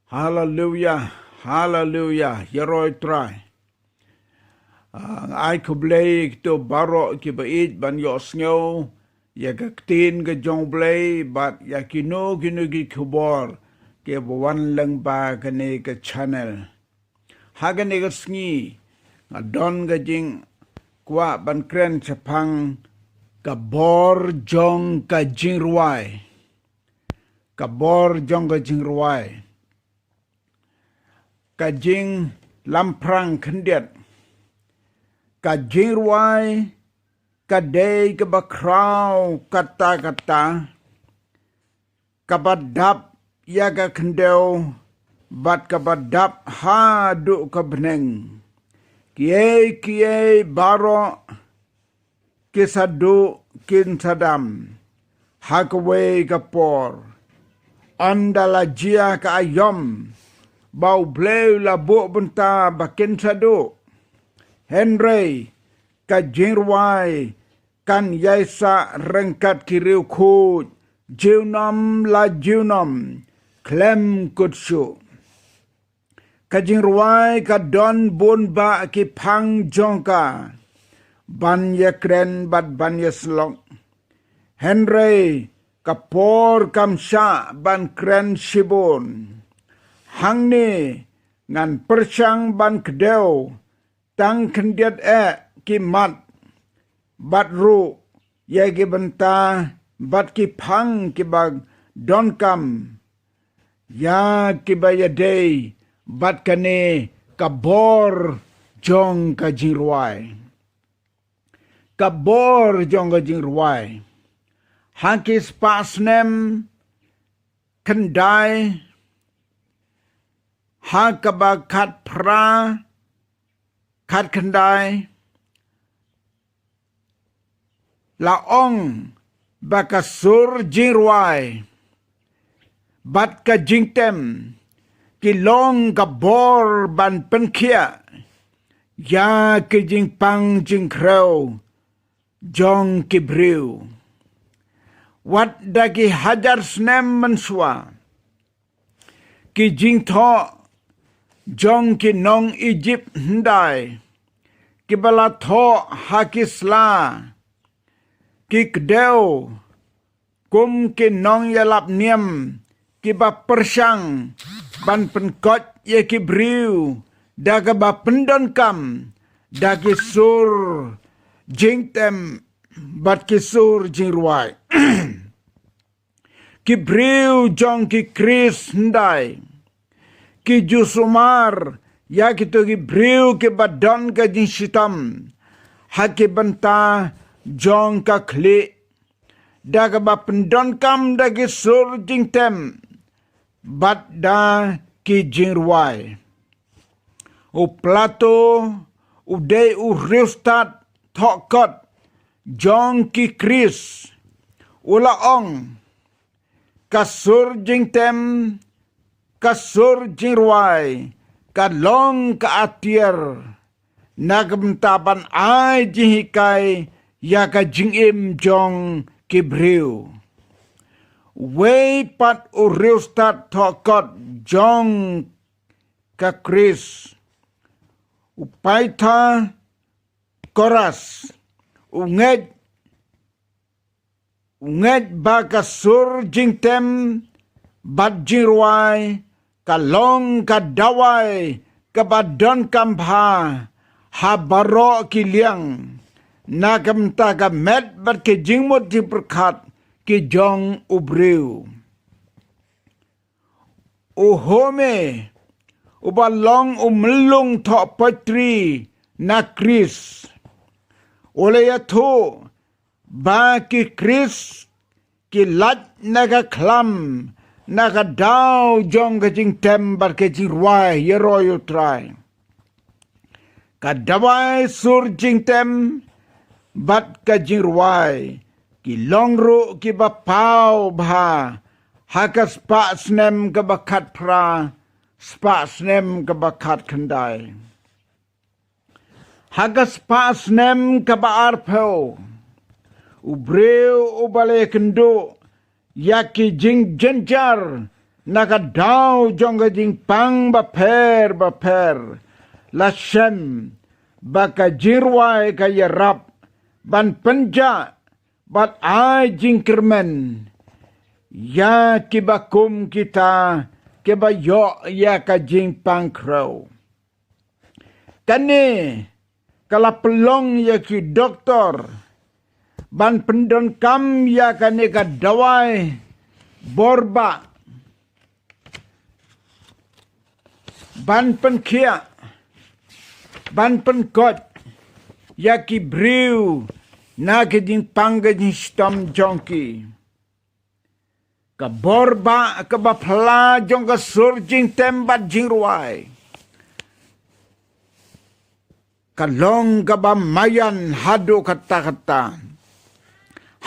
Hallelujah, hallelujah, yaroi try. Ai kublay to baro ki bait ban yo snyo, ya kaktin ka jong blay, but ya kino gi kubor, ke wan lang ba kane ka channel. Hagane ka sngi, don ka jing, kwa ban kren chapang, ka bor jong ka jingrwai. Ka bor jong ka jingrwai. Ka jing lamprang kendiat. Ka jingrwai, ka day ka bakraw kata-kata. Ka badap ya ka kendew, bat ka badap hadu ka beneng. Kiye baro kisadu kin sadam. Hakaway ka por. Andala jia ka ayom. Bau bleu la bu benta bakin sadu. Henry ka jingrwai kan yaisa rengkat kiriu ku jiunom la jiunom klem kutsu. Ka jingrwai ka don bun ba ki pang jongka ban ye kren bat ban ye slong. Henry ka por kam sha ban kren shibun. Hang ni ngan persyang ban kedeu tang kendiat ki mat bat ru ye ki benta bat ki pang ki bag don kam ya ki bayadei bat kane kabor jong ka jingrwai. Kabor jong ka jingrwai. Hangkis pasnem kendai hakaba kat pra kat kendai laong bakasur jingrwai bat ka jingtem kilong ka bor ban penkia ya ke jingpang jingkrau jong kibriu wat dagi hajar snem mensua ki jingtho jong ki nong Egypt hendai ki bala tho hakisla ki kdeu kum ki nong yalap niem ki ba persyang ban penkot ye ki briu daga ba pendon kam dagi sur jingtem bat ki sur jingrwai ki briu jong ki kris hendai ki jusumar ya kita ki briu ki badan ka jing sitam haki benta jong ka kli daga ba pendon kam dagi sur jing tem bat da ki jingrwai u plato u day u riustat thokot jong ki kris ula ong kasur jing tem kasur jingrwai kalong ka atier nagamtapan ay jihikai ya ka jingim jong kibriu way pat uriustat thokot jong ka kris upaita koras ungej ba kasur jingtem bat jingrwai kalong kadawai kabadon kampha habaro kiliang nagam taga met bat ke jingmot di perkat ki jong ubriu uhome ubalong umlung tho patri na kris ole yatho ba ki kris ki lat naga klam naga daw jong ka jing tem bar ke jingrwai yeroyo try kadawai sur jing tem bat ka jingrwai ki longru ki bapau bha hakas pa snem ka bakat pra spa snem ka bakat kendai hakas pa snem ka baar peu ubreu ubale kendo yaki jing jenjar nakadaw jong ka jing pang baper la shem baka jingrwai ka yarap ban penja bat ai jingkermen ya kibakum kita kebayo ya ka jing pang crow kani kala pelong ya ki doktor ban pendon kam ya kani ka dawai borba ban pen kia ban pen kot ya ki briu na ke ding pangga ding stom jongki ka borba ka ba pla jong ka surjing tembat jingrwai ka long ka ba mayan hado kata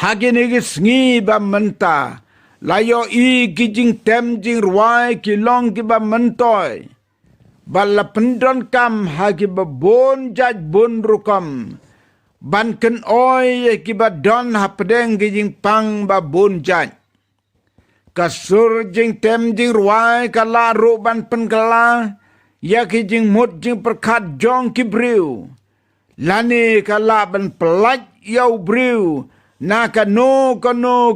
hagini gisngi ba menta layo i kijing tem jingrwai ki long ki ba mentoy bala pendon kam hagi babon jaj bon rukam ban ken oi ki ba don hapdeng kijing pang ba bon jaj kasur jing tem jing ruai kala ru ban pen kala ya kijing mut jing perkat jong ki briu lani kala ban pelaj yau briu na kano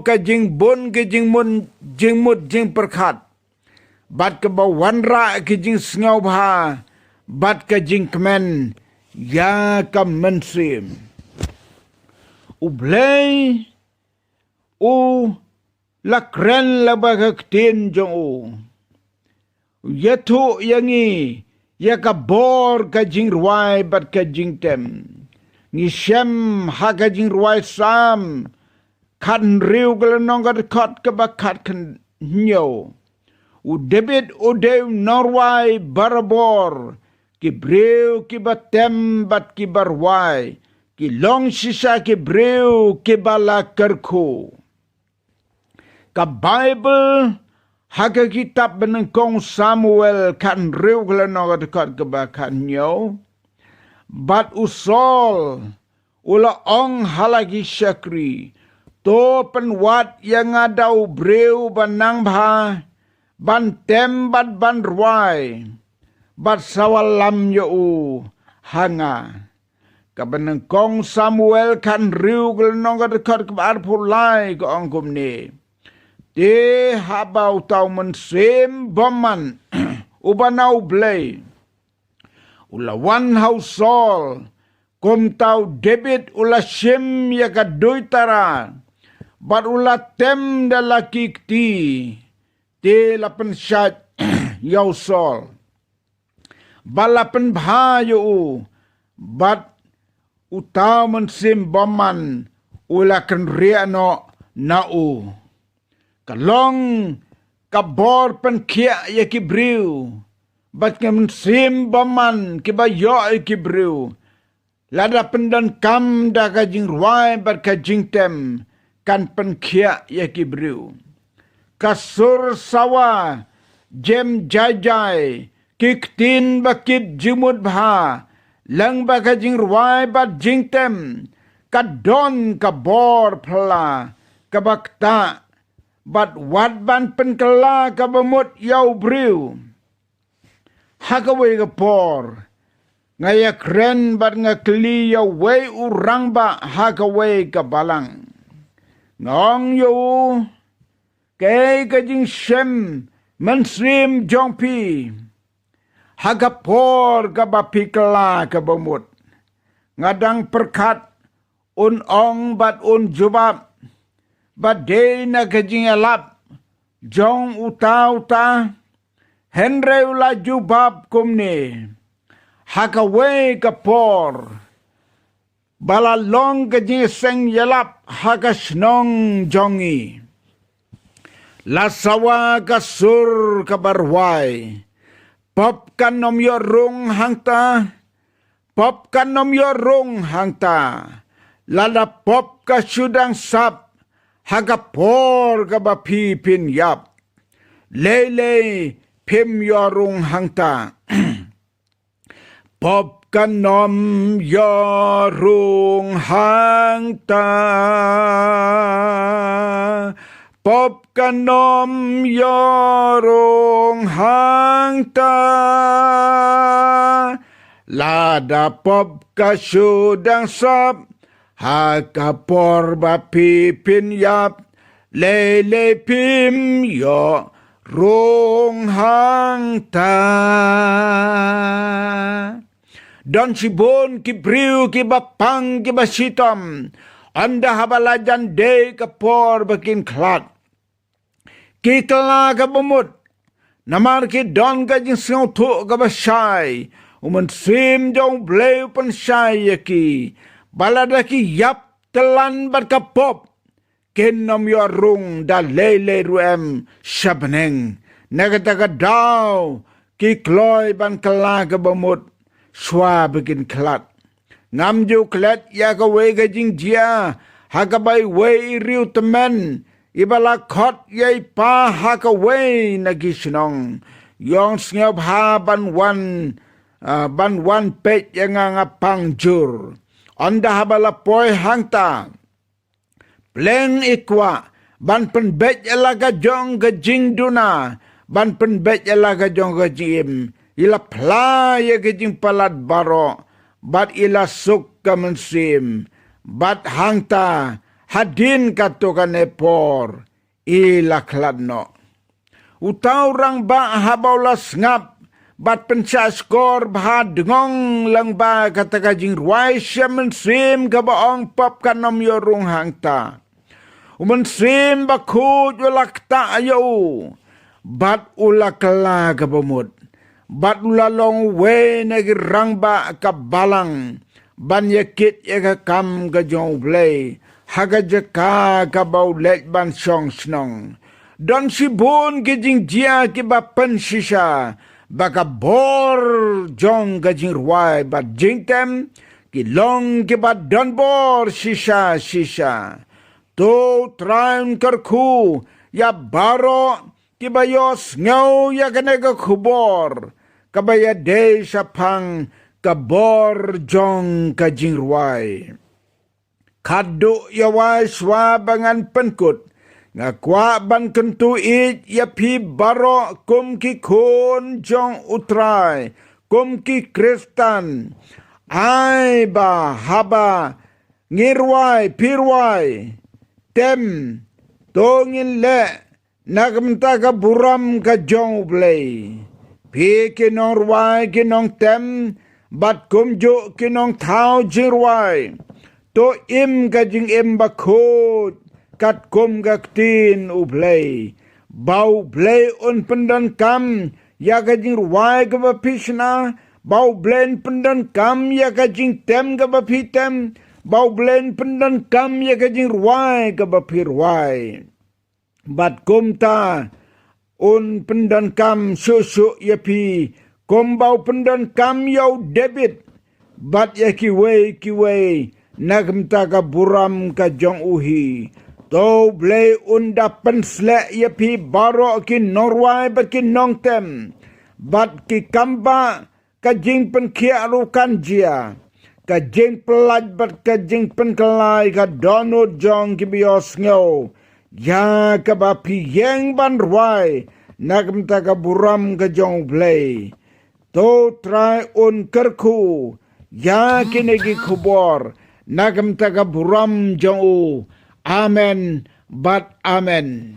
ka jing bon kijing mun jing mut jing perkat bat ke bawanra ke jing sngau bha bat ke jing kemen ya ka mensim u blei u la kren la ba ka tin jong u yetu yangi ya ka bor ka jing ruai bat ka jing tem ngi shem ha ka jing ruai sam kan riu ka nong ka khat ka ba khat kan nyo u debit u dev norway barabor ki breu ki batem bat ki barwai ki long sisa ki breu ki bala kerku ka bible haga kitab benengkong Samuel kan reu kala nogat kat ke bakan nyo bat usol ula ong halagi syakri to penwat yang adau breu banang bha ban tembat ban ruai bat sawalam yo hanga kabenengkong Samuel kan riu gelnong ka dekat ke bar pulai ko angkum ni de habau tau mensem boman ubanau blei ulawan hausol kom tau debit ula sim ya ka doitara bat ula tem dalaki kti te lapan syat yau sol balapan bhayu bat utau mensim baman ulakan riano nau kalong kabor pen kia ya kibriu bat mensim baman kibayo kibriu lada pendan kam da kajing ruai bat kajing tem kan pen kia ya kibriu kasur sawa jem jajai kiktin bakit jimut bha lang baka jing ruai bat jing tem kadon kabor pla kabakta bat wat ban penkela kabamut yau briu hakawe kapor ngaya kren bat ngakli yau wei urang ba hakawe kabalang ngong yu kay kajing shem mensrim jongpi hagapor kabapikla kabamut ngadang perkat un ong bat un jubab bat day na kajing alap jong uta henre ula jubab kumni hakawe kapor balalong kajing seng yalap hakasnong jongi lasawa kasur kabarwai pop kan nom yo rung hangta pop kan nom yo rung hangta lada pop ka sudang sap hagapor kabapi pin yap lele pim yo rung hangta pop kan nom yo rung hangta pop kanom yorong hang ta lada pop kasudang sap ha kapor bapi pin yap lele pim yo rong hang ta don sibon ki briu ki bapang ki basitam anda habalajan de kapor bakin klat ki kala ka bumut namar ki don ka jing sing tu ka basai uman sim jong bleu pan sai ki balada ki yap telan bat kapop ken nom yo rung da lele ruem shabneng nagata ka daw ki kloy ban kala ka bumut swa begin klat ngam ju klat ya ka we ga jing jia ha ka bai we riu temen ibala khot ye pa ha ka we na gi snong yong sngob ha ban wan pet yang ngapang jur onda habala poi hangta pleng ikwa ban pen bet elaga jong ga jing duna ban pen bet elaga jong ga jim ila pla ya ga jing palat baro bat ila suk ka mensim bat hangta hadin katokan epor ila kladno utau rang ba habaulas ngap bat penca skor bah dengong lang ba kata ka jingrwai mensim ka baong pop kanom yorung hangta mensim ba khut ulak ta ayo bat ulak la ka bamut bat ulalong we nagi rangba ka balang ban yakit ya kam ga jong blay haga jaka ka bau let ban song snong don sibun ki jing jia ki ba pen shisha baka bor jong ga jingrwai ba jingtem ki long ki ba don bor shisha to train karku ya baro ki ba yos ngau ya kanega khubor kabaya de sapang kabor jong ka jingrwai kadu yawai swa bangan penkut ngakwa ban kentu it ya pi baro kum ki khon jong utrai kum ki kristan ai ba haba ngirwai pirwai tem tongin le nagamta ka buram ka jong blay pi kinong rwai kinong tem bat kumjo kinong thao jirwai to im ka jing im bakot kat kum ka tin ublay bau blay un pendan kam ya ka jing rwai ka bapishna bau blen pendan kam ya ka jing tem ka bapitem bau blen pendan kam ya ka jing rwai ka bapirwai bat kumta un pendan kam susu yapi kombau pendan kam yau debit bat ya kiwe nagmta ka buram ka jong uhi to blay unda pensle yapi baro ki norwai bat ki nongtem bat ki kamba ka jing pen kia rukan jia ka jing pelaj bat ka jing pen kelai ka donut jong ki bios ngau ya ka ba pi yeng ban rwai nagmta ka buram ka jong blay to try un kerku ya kinegi khubor nagmta ka buram jong u amen bat amen